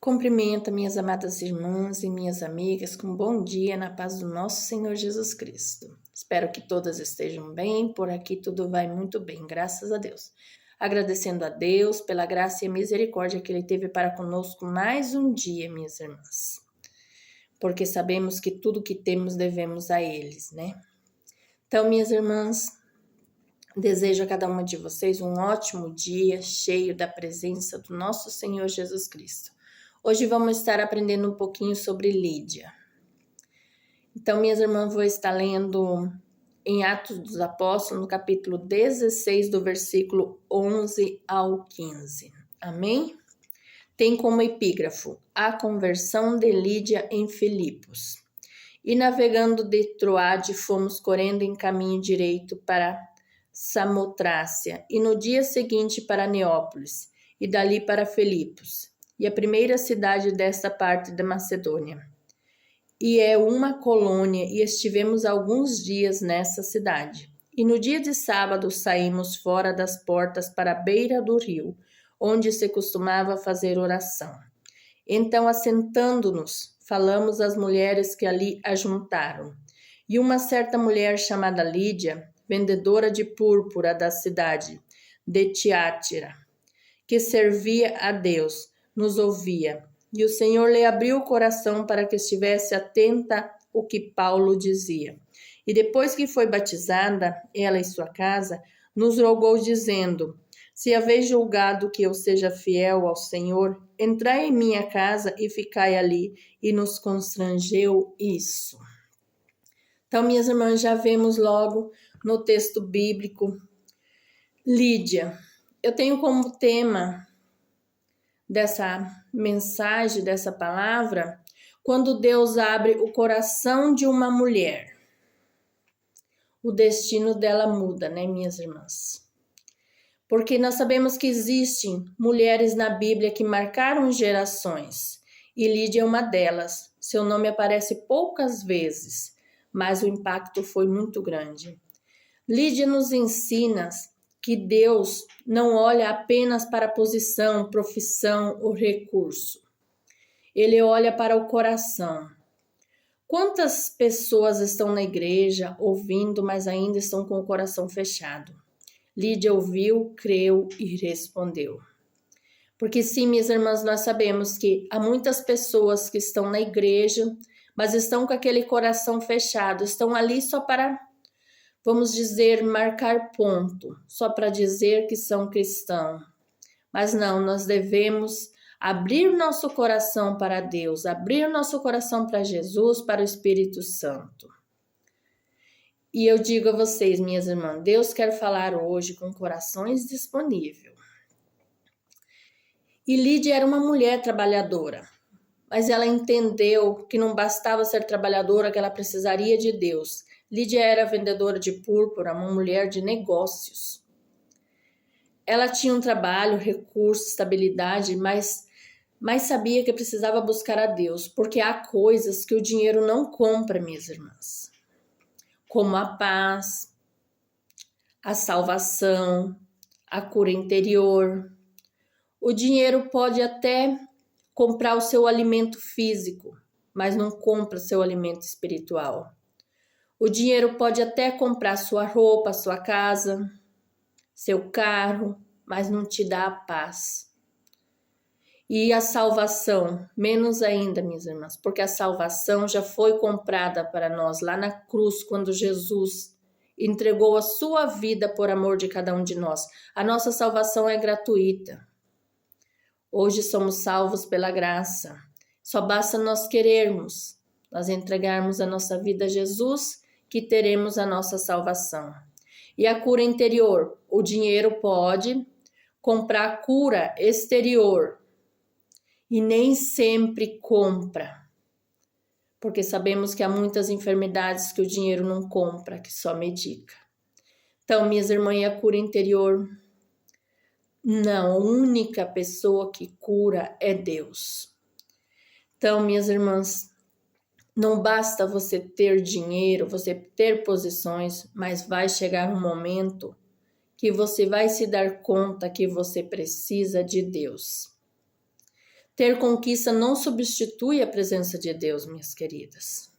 Cumprimento minhas amadas irmãs e minhas amigas com bom dia na paz do nosso Senhor Jesus Cristo. Espero que todas estejam bem, por aqui tudo vai muito bem, graças a Deus. Agradecendo a Deus pela graça e misericórdia que Ele teve para conosco mais um dia, minhas irmãs. Porque sabemos que tudo que temos devemos a eles, né? Então, minhas irmãs, desejo a cada uma de vocês um ótimo dia, cheio da presença do nosso Senhor Jesus Cristo. Hoje vamos estar aprendendo um pouquinho sobre Lídia. Então, minhas irmãs, vou estar lendo em Atos dos Apóstolos, no capítulo 16, do versículo 11 ao 15. Amém? Tem como epígrafo a conversão de Lídia em Filipos. E navegando de Troade, fomos correndo em caminho direito para Samotrácia, e no dia seguinte para Neópolis, e dali para Filipos, e a primeira cidade desta parte da Macedônia. E é uma colônia, e estivemos alguns dias nessa cidade. E no dia de sábado saímos fora das portas para a beira do rio, onde se costumava fazer oração. Então, assentando-nos, falamos às mulheres que ali ajuntaram. E uma certa mulher chamada Lídia, vendedora de púrpura da cidade de Tiátira, que servia a Deus, nos ouvia. E o Senhor lhe abriu o coração para que estivesse atenta ao que Paulo dizia. E depois que foi batizada, ela e sua casa, nos rogou dizendo: se haveis julgado que eu seja fiel ao Senhor, entrai em minha casa e ficai ali. E nos constrangeu isso. Então, minhas irmãs, já vemos logo no texto bíblico Lídia. Eu tenho como tema dessa mensagem, dessa palavra, quando Deus abre o coração de uma mulher, o destino dela muda, né, minhas irmãs? Porque nós sabemos que existem mulheres na Bíblia que marcaram gerações, e Lídia é uma delas. Seu nome aparece poucas vezes, mas o impacto foi muito grande. Lídia nos ensina que Deus não olha apenas para a posição, profissão ou recurso. Ele olha para o coração. Quantas pessoas estão na igreja ouvindo, mas ainda estão com o coração fechado? Lídia ouviu, creu e respondeu. Porque sim, minhas irmãs, nós sabemos que há muitas pessoas que estão na igreja, mas estão com aquele coração fechado, estão ali só para, vamos dizer, marcar ponto, só para dizer que são cristãos. Mas não, nós devemos abrir nosso coração para Deus, abrir nosso coração para Jesus, para o Espírito Santo. E eu digo a vocês, minhas irmãs, Deus quer falar hoje com corações disponíveis. E Lídia era uma mulher trabalhadora, mas ela entendeu que não bastava ser trabalhadora, que ela precisaria de Deus. Lídia era vendedora de púrpura, uma mulher de negócios. Ela tinha um trabalho, recurso, estabilidade, mas sabia que precisava buscar a Deus, porque há coisas que o dinheiro não compra, minhas irmãs, como a paz, a salvação, a cura interior. O dinheiro pode até comprar o seu alimento físico, mas não compra o seu alimento espiritual. O dinheiro pode até comprar sua roupa, sua casa, seu carro, mas não te dá a paz. E a salvação, menos ainda, minhas irmãs, porque a salvação já foi comprada para nós lá na cruz, quando Jesus entregou a sua vida por amor de cada um de nós. A nossa salvação é gratuita. Hoje somos salvos pela graça. Só basta nós querermos, nós entregarmos a nossa vida a Jesus, que teremos a nossa salvação. E a cura interior, o dinheiro pode comprar cura exterior e nem sempre compra, porque sabemos que há muitas enfermidades que o dinheiro não compra, que só medica. Então, minhas irmãs, a cura interior, não, a única pessoa que cura é Deus. Então, minhas irmãs, não basta você ter dinheiro, você ter posições, mas vai chegar um momento que você vai se dar conta que você precisa de Deus. Ter conquista não substitui a presença de Deus, minhas queridas.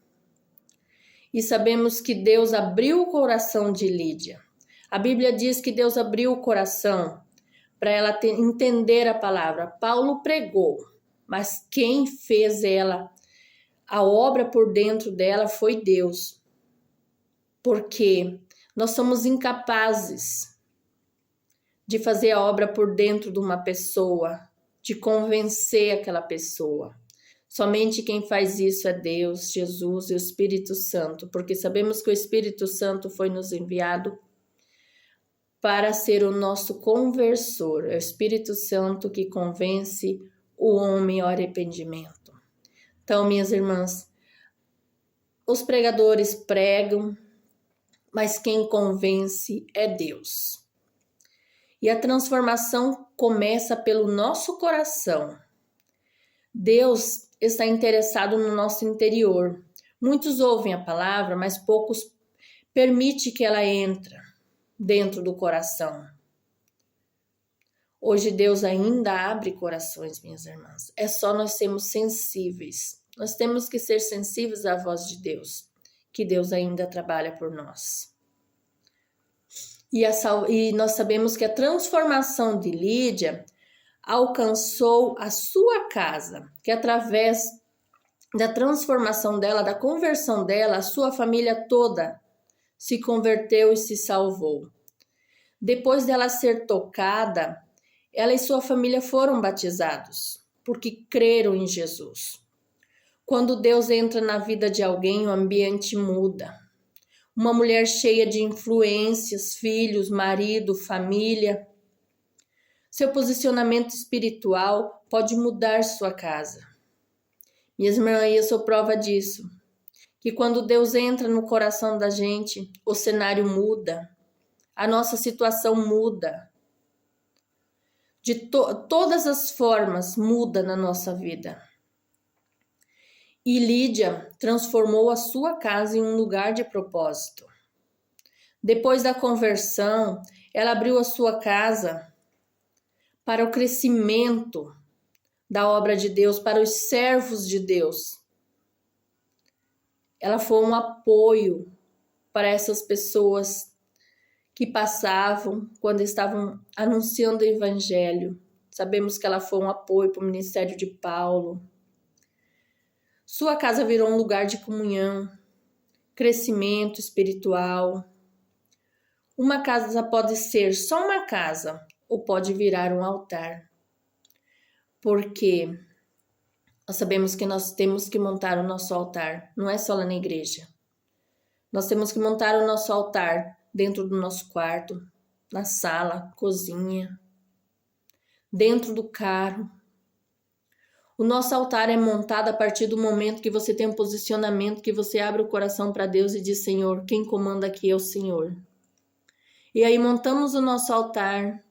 E sabemos que Deus abriu o coração de Lídia. A Bíblia diz que Deus abriu o coração para ela entender a palavra. Paulo pregou, mas quem fez a obra por dentro dela foi Deus. Porque nós somos incapazes de fazer a obra por dentro de uma pessoa, de convencer aquela pessoa. Somente quem faz isso é Deus, Jesus e o Espírito Santo, porque sabemos que o Espírito Santo foi nos enviado para ser o nosso conversor. É o Espírito Santo que convence o homem ao arrependimento. Então, minhas irmãs, os pregadores pregam, mas quem convence é Deus. E a transformação começa pelo nosso coração. Deus está interessado no nosso interior. Muitos ouvem a palavra, mas poucos permitem que ela entre dentro do coração. Hoje Deus ainda abre corações, minhas irmãs. É só nós sermos sensíveis. Nós temos que ser sensíveis à voz de Deus, que Deus ainda trabalha por nós. E nós sabemos que a transformação de Lídia alcançou a sua casa, que através da transformação dela, da conversão dela, a sua família toda se converteu e se salvou. Depois dela ser tocada, ela e sua família foram batizados, porque creram em Jesus. Quando Deus entra na vida de alguém, o ambiente muda. Uma mulher cheia de influências, filhos, marido, família. Seu posicionamento espiritual pode mudar sua casa. Minhas irmãs, eu sou prova disso. Que quando Deus entra no coração da gente, o cenário muda. A nossa situação muda. De todas as formas muda na nossa vida. E Lídia transformou a sua casa em um lugar de propósito. Depois da conversão, ela abriu a sua casa para o crescimento da obra de Deus, para os servos de Deus. Ela foi um apoio para essas pessoas que passavam quando estavam anunciando o evangelho. Sabemos que ela foi um apoio para o ministério de Paulo. Sua casa virou um lugar de comunhão, crescimento espiritual. Uma casa pode ser só uma casa ou pode virar um altar. Porque nós sabemos que nós temos que montar o nosso altar, não é só lá na igreja. Nós temos que montar o nosso altar dentro do nosso quarto, na sala, cozinha, dentro do carro. O nosso altar é montado a partir do momento que você tem um posicionamento, que você abre o coração para Deus e diz: Senhor, quem comanda aqui é o Senhor. E aí montamos o nosso altar.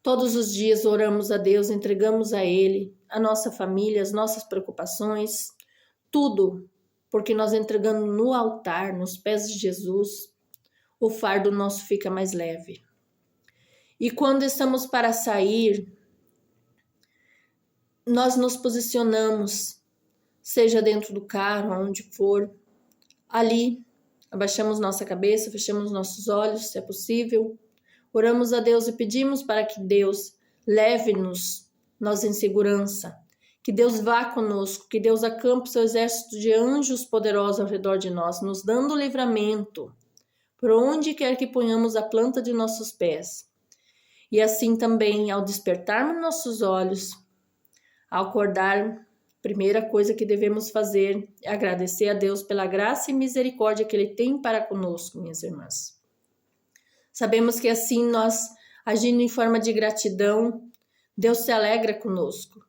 Todos os dias oramos a Deus, entregamos a Ele, a nossa família, as nossas preocupações, tudo, porque nós entregando no altar, nos pés de Jesus, o fardo nosso fica mais leve. E quando estamos para sair, nós nos posicionamos, seja dentro do carro, onde for, ali, abaixamos nossa cabeça, fechamos nossos olhos, se é possível, oramos a Deus e pedimos para que Deus leve-nos, nós em segurança, que Deus vá conosco, que Deus acampe seu exército de anjos poderosos ao redor de nós, nos dando livramento, por onde quer que ponhamos a planta de nossos pés. E assim também, ao despertarmos nossos olhos, ao acordar, primeira coisa que devemos fazer é agradecer a Deus pela graça e misericórdia que Ele tem para conosco, minhas irmãs. Sabemos que assim nós, agindo em forma de gratidão, Deus se alegra conosco.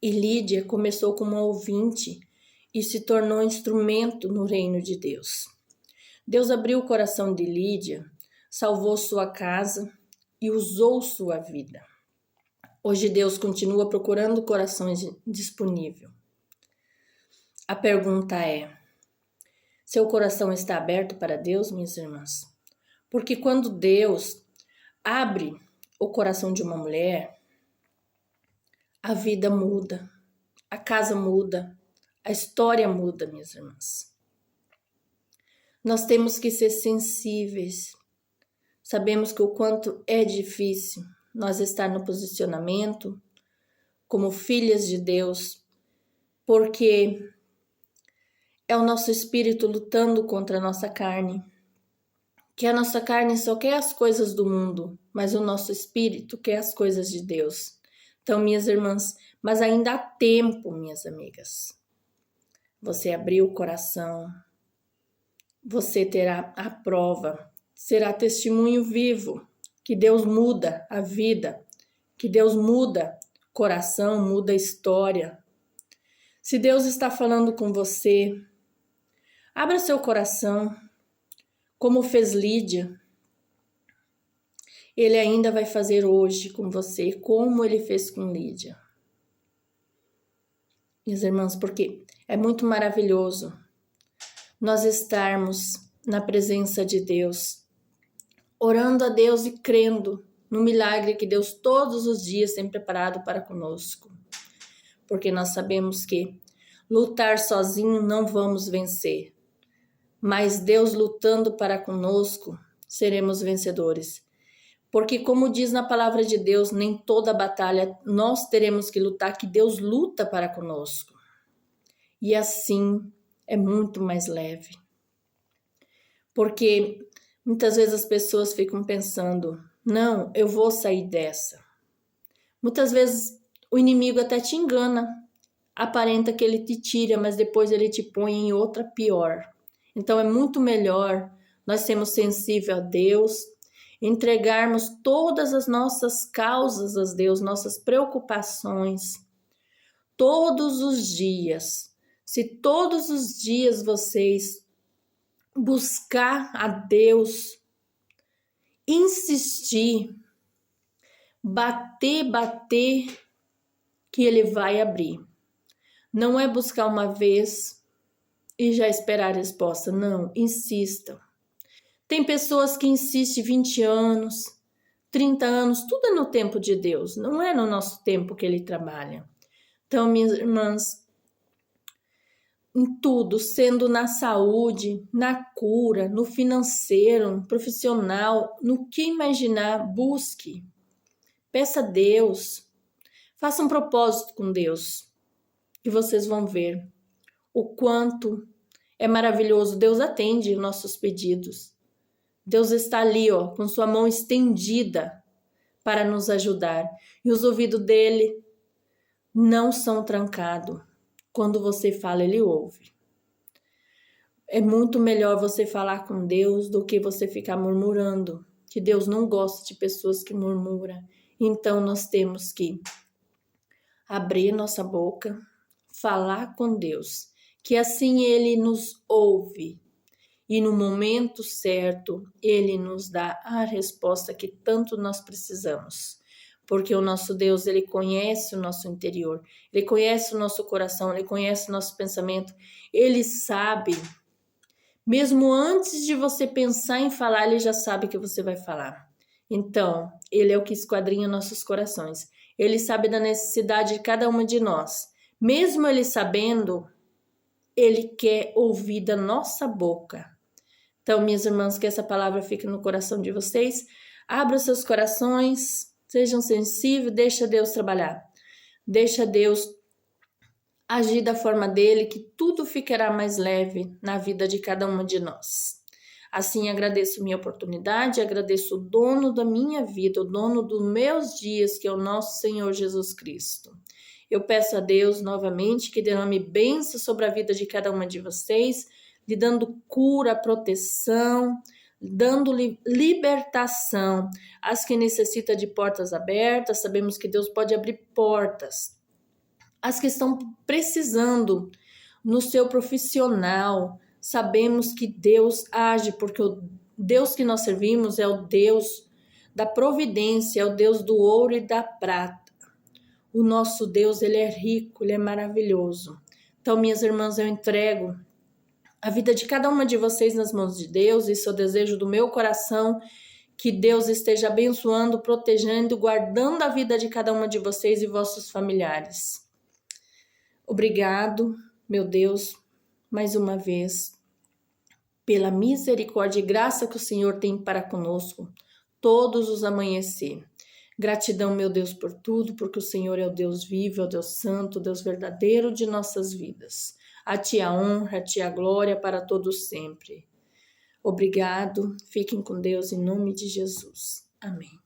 E Lídia começou como ouvinte e se tornou instrumento no reino de Deus. Deus abriu o coração de Lídia, salvou sua casa e usou sua vida. Hoje Deus continua procurando corações disponíveis. A pergunta é: seu coração está aberto para Deus, minhas irmãs? Porque quando Deus abre o coração de uma mulher, a vida muda, a casa muda, a história muda, minhas irmãs. Nós temos que ser sensíveis. Sabemos que o quanto é difícil nós estar no posicionamento como filhas de Deus, porque é o nosso espírito lutando contra a nossa carne. Que a nossa carne só quer as coisas do mundo, mas o nosso espírito quer as coisas de Deus. Então, minhas irmãs, mas ainda há tempo, minhas amigas. Você abriu o coração, você terá a prova, será testemunho vivo, que Deus muda a vida, que Deus muda o coração, muda a história. Se Deus está falando com você, abra seu coração, como fez Lídia. Ele ainda vai fazer hoje com você, como ele fez com Lídia. Minhas irmãs, porque é muito maravilhoso nós estarmos na presença de Deus, orando a Deus e crendo no milagre que Deus todos os dias tem preparado para conosco. Porque nós sabemos que lutar sozinho não vamos vencer, mas Deus lutando para conosco, seremos vencedores. Porque, como diz na palavra de Deus, nem toda batalha nós teremos que lutar, que Deus luta para conosco. E assim é muito mais leve. Porque muitas vezes as pessoas ficam pensando, não, eu vou sair dessa. Muitas vezes o inimigo até te engana, aparenta que ele te tira, mas depois ele te põe em outra pior. Então é muito melhor nós sermos sensíveis a Deus, entregarmos todas as nossas causas a Deus, nossas preocupações, todos os dias. Se todos os dias vocês buscar a Deus, insistir, bater, que Ele vai abrir. Não é buscar uma vez e já esperar a resposta. Não, insistam. Tem pessoas que insistem 20 anos, 30 anos, tudo é no tempo de Deus. Não é no nosso tempo que Ele trabalha. Então, minhas irmãs, em tudo, sendo na saúde, na cura, no financeiro, no profissional, no que imaginar, busque. Peça a Deus. Faça um propósito com Deus. E vocês vão ver o quanto é maravilhoso. Deus atende os nossos pedidos. Deus está ali, com sua mão estendida para nos ajudar. E os ouvidos dele não são trancados. Quando você fala, ele ouve. É muito melhor você falar com Deus do que você ficar murmurando. Que Deus não gosta de pessoas que murmuram. Então, nós temos que abrir nossa boca, falar com Deus, que assim Ele nos ouve e no momento certo Ele nos dá a resposta que tanto nós precisamos. Porque o nosso Deus, Ele conhece o nosso interior, Ele conhece o nosso coração, Ele conhece o nosso pensamento, Ele sabe, mesmo antes de você pensar em falar, Ele já sabe que você vai falar. Então, Ele é o que esquadrinha nossos corações. Ele sabe da necessidade de cada uma de nós. Mesmo Ele sabendo, Ele quer ouvir da nossa boca. Então, minhas irmãs, que essa palavra fique no coração de vocês. Abra seus corações, sejam sensíveis, deixa Deus trabalhar. Deixa Deus agir da forma dele, que tudo ficará mais leve na vida de cada uma de nós. Assim, agradeço minha oportunidade, agradeço o dono da minha vida, o dono dos meus dias, que é o nosso Senhor Jesus Cristo. Eu peço a Deus novamente que derrame bênção sobre a vida de cada uma de vocês, lhe dando cura, proteção, dando libertação às que necessitam de portas abertas. Sabemos que Deus pode abrir portas. As que estão precisando no seu profissional, sabemos que Deus age, porque o Deus que nós servimos é o Deus da providência, é o Deus do ouro e da prata. O nosso Deus, Ele é rico, Ele é maravilhoso. Então, minhas irmãs, eu entrego a vida de cada uma de vocês nas mãos de Deus. Isso é o desejo do meu coração, Que Deus esteja abençoando, protegendo, guardando a vida de cada uma de vocês e vossos familiares. Obrigado, meu Deus, mais uma vez, pela misericórdia e graça que o Senhor tem para conosco, todos os amanhecer. Gratidão, meu Deus, por tudo, porque o Senhor é o Deus vivo, é o Deus santo, o Deus verdadeiro de nossas vidas. A Ti a honra, a Ti a glória para todos sempre. Obrigado, fiquem com Deus em nome de Jesus. Amém.